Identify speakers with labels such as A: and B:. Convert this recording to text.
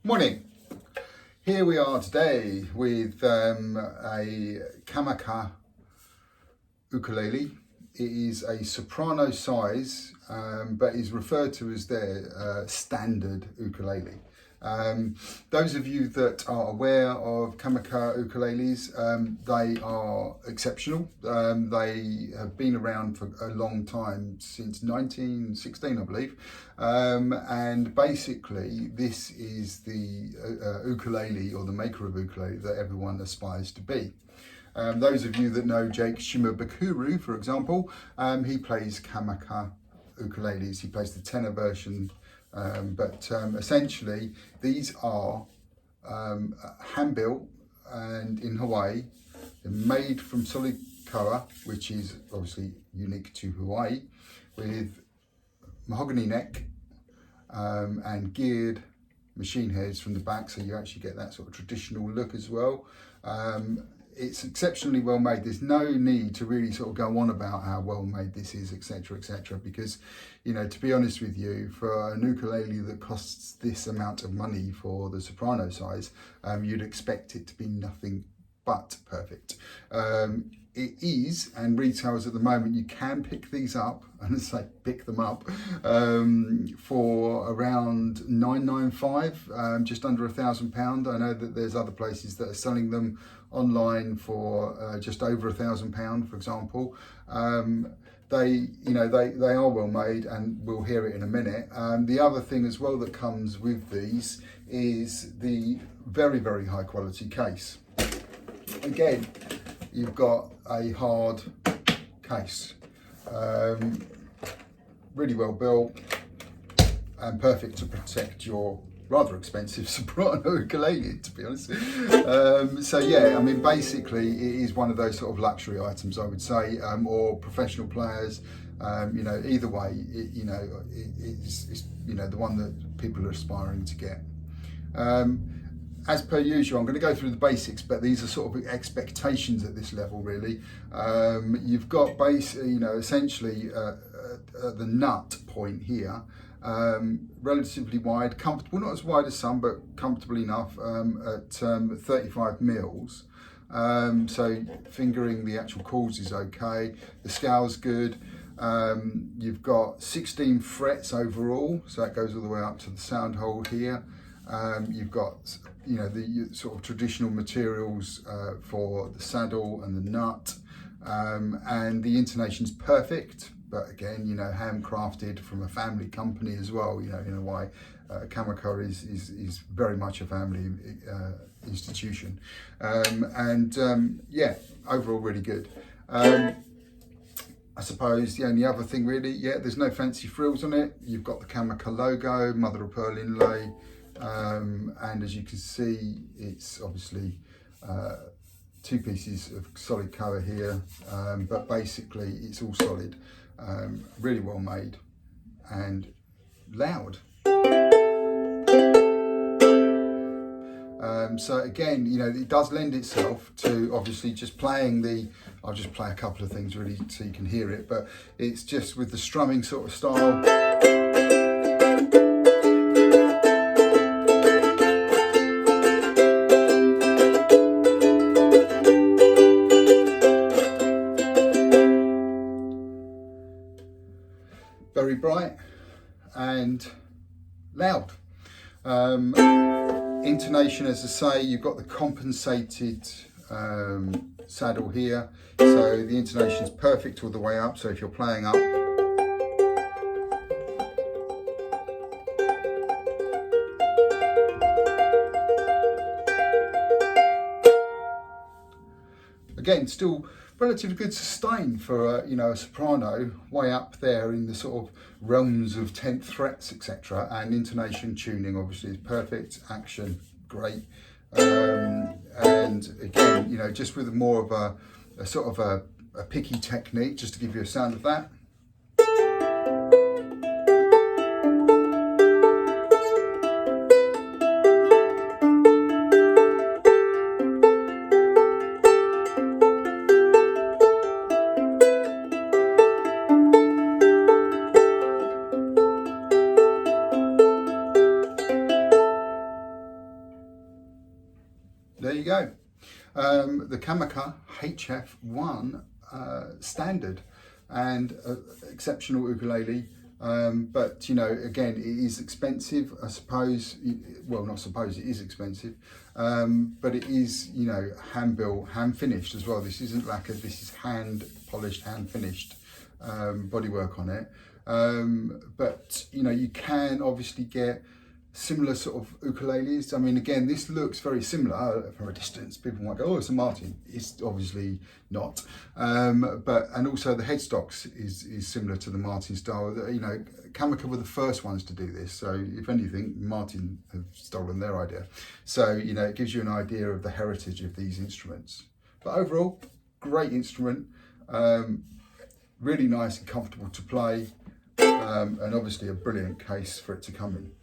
A: Morning. Here we are today with a Kamaka ukulele. It is a soprano size, but is referred to as their standard ukulele. Those of you that are aware of Kamaka ukuleles, they are exceptional. They have been around for a long time, since 1916, I believe. And basically, this is the ukulele, or the maker of ukulele, that everyone aspires to be. Those of you that know Jake Shimabukuro, for example, he plays Kamaka ukuleles. He plays the tenor version. But essentially, these are hand-built and in Hawaii. They're made from solid koa, which is obviously unique to Hawaii, with mahogany neck and geared machine heads from the back, so you actually get that sort of traditional look as well. It's exceptionally well made. There's no need to really sort of go on about how well made this is, etc., etc., because, you know, to be honest with you, for an ukulele that costs this amount of money for the soprano size, you'd expect it to be nothing but perfect. It is, and retails at the moment, you can pick these up, and I say pick them up, for around $995, just under £1,000. I know that there's other places that are selling them online for just over £1,000, for example. They are well made, and we'll hear it in a minute. The other thing as well that comes with these is the very, very high quality case. Again, you've got a hard case, really well built and perfect to protect your rather expensive soprano ukulele, to be honest. So yeah, I mean, basically it is one of those sort of luxury items, I would say, or professional players. Either way, it's the one that people are aspiring to get. As per usual, I'm going to go through the basics, but these are sort of expectations at this level, really. You've got essentially the nut point here, relatively wide, comfortable, not as wide as some, but comfortable enough, at 35 mils. So fingering the actual chords is okay. The scale's good. You've got 16 frets overall, so that goes all the way up to the sound hole here. You've got the sort of traditional materials for the saddle and the nut, and the intonation's perfect, but again, handcrafted from a family company as well. In a way, Kamaka is very much a family institution, yeah, overall really good. I suppose the only other thing really, there's no fancy frills on it. You've got the Kamaka logo, mother of pearl inlay. And as you can see, it's obviously two pieces of solid koa here, but basically it's all solid, really well made and loud. So again, it does lend itself to obviously just playing I'll just play a couple of things really so you can hear it, but it's just with the strumming sort of style. Very bright and loud. Intonation, as I say, you've got the compensated saddle here, so the intonation's perfect all the way up. So if you're playing up, again, still relatively good sustain for a soprano, way up there in the sort of realms of 10th frets, etc. And intonation tuning obviously is perfect, action great, and again, just with more of a sort of a picky technique, just to give you a sound of that. there you go. The Kamaka HF1 standard and exceptional ukulele. But you know, again, it is expensive, I suppose. Well, not suppose, it is expensive, but it is, you know, hand built, hand finished as well. This isn't lacquer, this is hand polished, hand finished bodywork on it. But you know, you can obviously get similar sort of ukuleles. I mean, again, this looks very similar from a distance. People might go, oh, it's a Martin. It's obviously not. And also the headstocks is similar to the Martin style. You know, Kamaka were the first ones to do this. So if anything, Martin have stolen their idea. So, you know, it gives you an idea of the heritage of these instruments. But overall, great instrument. Really nice and comfortable to play. And obviously a brilliant case for it to come in.